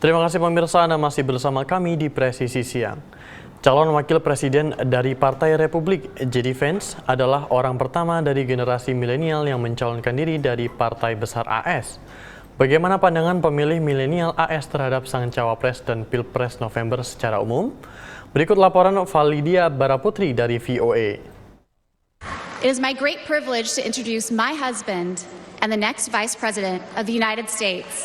Terima kasih pemirsa, Anda masih bersama kami di Presisi Siang. Calon wakil presiden dari Partai Republik, J.D. Vance, adalah orang pertama dari generasi milenial yang mencalonkan diri dari Partai Besar AS. Bagaimana pandangan pemilih milenial AS terhadap sang cawapres dan Pilpres November secara umum? Berikut laporan Validia Baraputri dari VOA. It is my great privilege to introduce my husband and the next Vice President of the United States,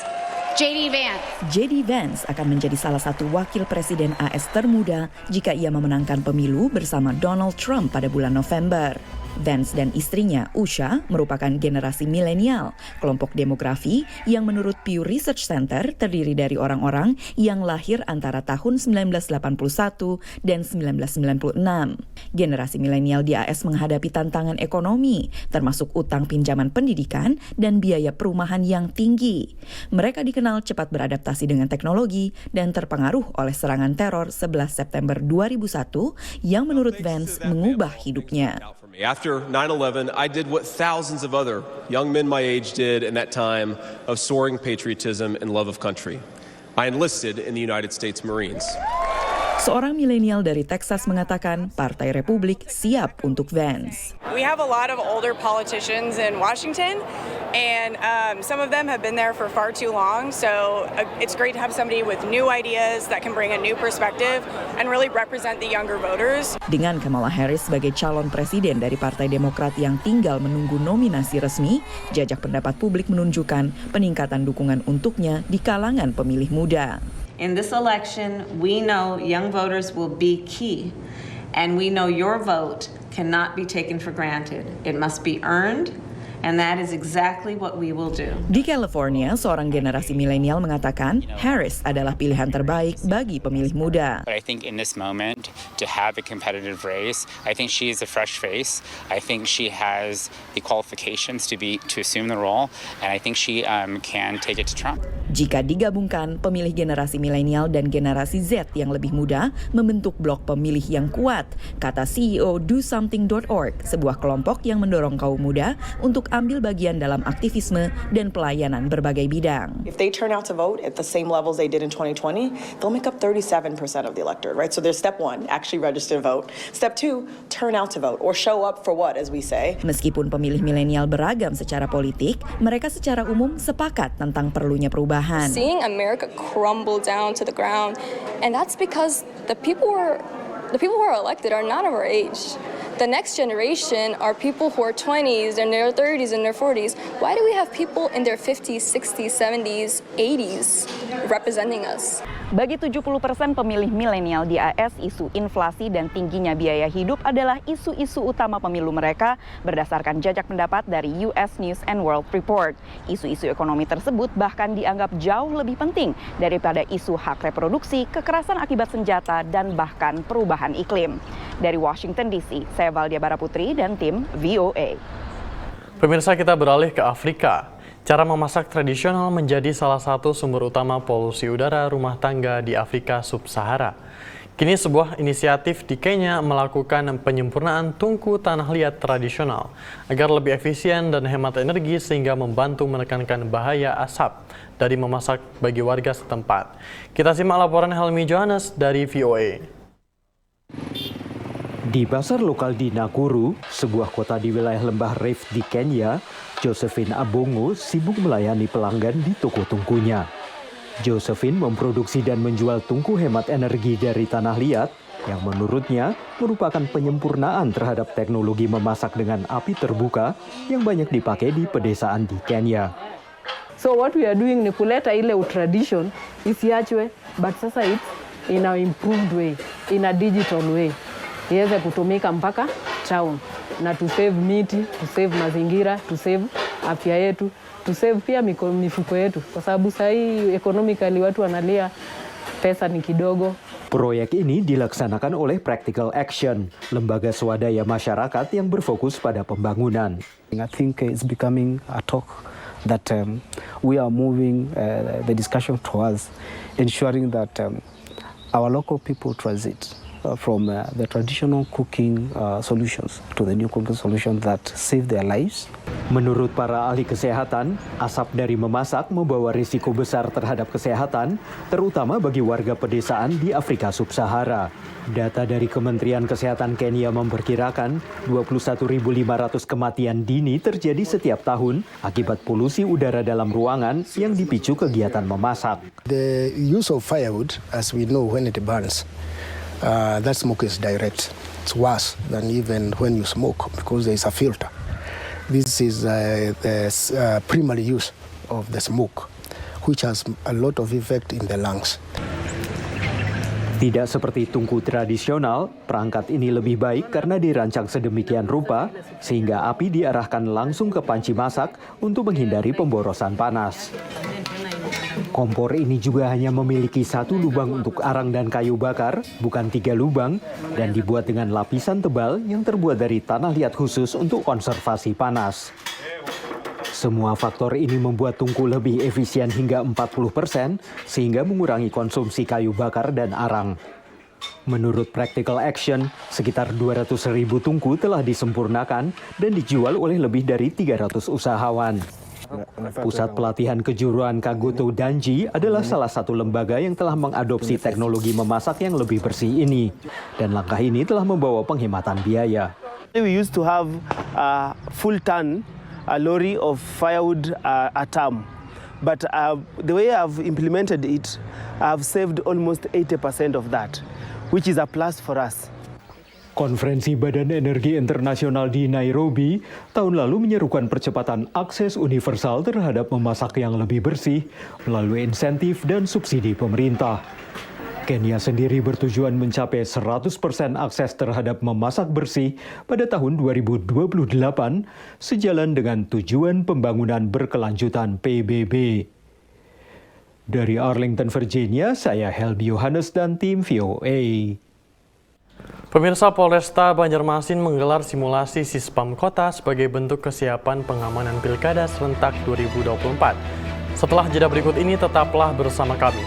J.D. Vance. J.D. Vance akan menjadi salah satu wakil presiden AS termuda jika ia memenangkan pemilu bersama Donald Trump pada bulan November. Vance dan istrinya, Usha, merupakan generasi milenial, kelompok demografi yang menurut Pew Research Center terdiri dari orang-orang yang lahir antara tahun 1981 dan 1996. Generasi milenial di AS menghadapi tantangan ekonomi, termasuk utang pinjaman pendidikan dan biaya perumahan yang tinggi. Mereka dikenal cepat beradaptasi dengan teknologi dan terpengaruh oleh serangan teror 11 September 2001 yang menurut Vance mengubah hidupnya. After 9/11, I did what thousands of other young men my age did in that time of soaring patriotism and love of country. I enlisted in the United States Marines. Seorang milenial dari Texas mengatakan Partai Republik siap untuk Vance. We have a lot of older politicians in Washington, and some of them have been there for far too long. So it's great to have somebody with new ideas that can bring a new perspective and really represent the younger voters. Dengan Kamala Harris sebagai calon presiden dari Partai Demokrat yang tinggal menunggu nominasi resmi, jajak pendapat publik menunjukkan peningkatan dukungan untuknya di kalangan pemilih muda. In this election, we know young voters will be key, and we know your vote cannot be taken for granted. It must be earned, and that is exactly what we will do. Di California, seorang generasi milenial mengatakan Harris adalah pilihan terbaik bagi pemilih muda. But I think in this moment, to have a competitive race, I think she is a fresh face. I think she has the qualifications to assume the role, and I think she can take it to Trump. Jika digabungkan, pemilih generasi milenial dan generasi Z yang lebih muda membentuk blok pemilih yang kuat, kata CEO DoSomething.org, sebuah kelompok yang mendorong kaum muda untuk ambil bagian dalam aktivisme dan pelayanan berbagai bidang. If they turn out to vote at the same levels they did in 2020, they'll make up 37% of the electorate, right? So there's step one, actually register to vote. Step two, turn out to vote or show up for what, as we say. Meskipun pemilih milenial beragam secara politik, mereka secara umum sepakat tentang perlunya perubahan. Seeing America crumble down to the ground, and that's because the people who are elected are not of our age. The next generation are people who are 20s and their 30s and their 40s. Why do we have people in their 50s, 60s, 70s, 80s representing us? Bagi 70% pemilih milenial di AS, isu inflasi dan tingginya biaya hidup adalah isu-isu utama pemilu mereka berdasarkan jajak pendapat dari US News and World Report. Isu-isu ekonomi tersebut bahkan dianggap jauh lebih penting daripada isu hak reproduksi, kekerasan akibat senjata, dan bahkan perubahan iklim. Dari Washington DC, saya Validia Baraputri dan tim VOA. Pemirsa, kita beralih ke Afrika. Cara memasak tradisional menjadi salah satu sumber utama polusi udara rumah tangga di Afrika Sub-Sahara. Kini sebuah inisiatif di Kenya melakukan penyempurnaan tungku tanah liat tradisional agar lebih efisien dan hemat energi sehingga membantu menekankan bahaya asap dari memasak bagi warga setempat. Kita simak laporan Helmi Johannes dari VOA. Di pasar lokal di Nakuru, sebuah kota di wilayah lembah Rift di Kenya, Josephine Abongo sibuk melayani pelanggan di toko tungkunya. Josephine memproduksi dan menjual tungku hemat energi dari tanah liat yang menurutnya merupakan penyempurnaan terhadap teknologi memasak dengan api terbuka yang banyak dipakai di pedesaan di Kenya. So what we are doing ni kuleta ile tradition isiachwe, but sasa it's in an improved way, in a digital way. Iweze kutumika mpaka town na to save miti, to save mazingira, to save afya yetu, to save pia mifuko yetu, kwa sababu sahii economically watu wanalia pesa ni kidogo. Proyek ini dilaksanakan oleh Practical Action, lembaga swadaya masyarakat yang berfokus pada pembangunan. I think it's becoming a talk that we are moving the discussion towards ensuring that our local people transit from the traditional cooking solutions to the new cooking solutions that save their lives. Menurut para ahli kesehatan, asap dari memasak membawa risiko besar terhadap kesehatan, terutama bagi warga pedesaan di Afrika Sub-Sahara. Data dari Kementerian Kesehatan Kenya memperkirakan 21.500 kematian dini terjadi setiap tahun akibat polusi udara dalam ruangan yang dipicu kegiatan memasak. The use of firewood, as we know when it burns, that smoke is direct. It's worse than even when you smoke because there is a filter. This is the primary use of the smoke, which has a lot of effect in the lungs. Tidak seperti tungku tradisional, perangkat ini lebih baik karena dirancang sedemikian rupa sehingga api diarahkan langsung ke panci masak untuk menghindari pemborosan panas. Kompor ini juga hanya memiliki satu lubang untuk arang dan kayu bakar, bukan 3 lubang, dan dibuat dengan lapisan tebal yang terbuat dari tanah liat khusus untuk konservasi panas. Semua faktor ini membuat tungku lebih efisien hingga 40%, sehingga mengurangi konsumsi kayu bakar dan arang. Menurut Practical Action, sekitar 200.000 tungku telah disempurnakan dan dijual oleh lebih dari 300 usahawan. Pusat Pelatihan Kejuruan Kagoto Danji adalah salah satu lembaga yang telah mengadopsi teknologi memasak yang lebih bersih ini. Dan langkah ini telah membawa penghematan biaya. We used to have a full ton, a lorry of firewood a term. But the way I've implemented it, I've saved almost 80% of that, which is a plus for us. Konferensi Badan Energi Internasional di Nairobi tahun lalu menyerukan percepatan akses universal terhadap memasak yang lebih bersih melalui insentif dan subsidi pemerintah. Kenya sendiri bertujuan mencapai 100% akses terhadap memasak bersih pada tahun 2028, sejalan dengan tujuan pembangunan berkelanjutan PBB. Dari Arlington, Virginia, saya Helby Yohanes dan tim VOA. Pemirsa, Polresta Banjarmasin menggelar simulasi Sispam Kota sebagai bentuk kesiapan pengamanan Pilkada serentak 2024. Setelah jeda berikut ini, tetaplah bersama kami.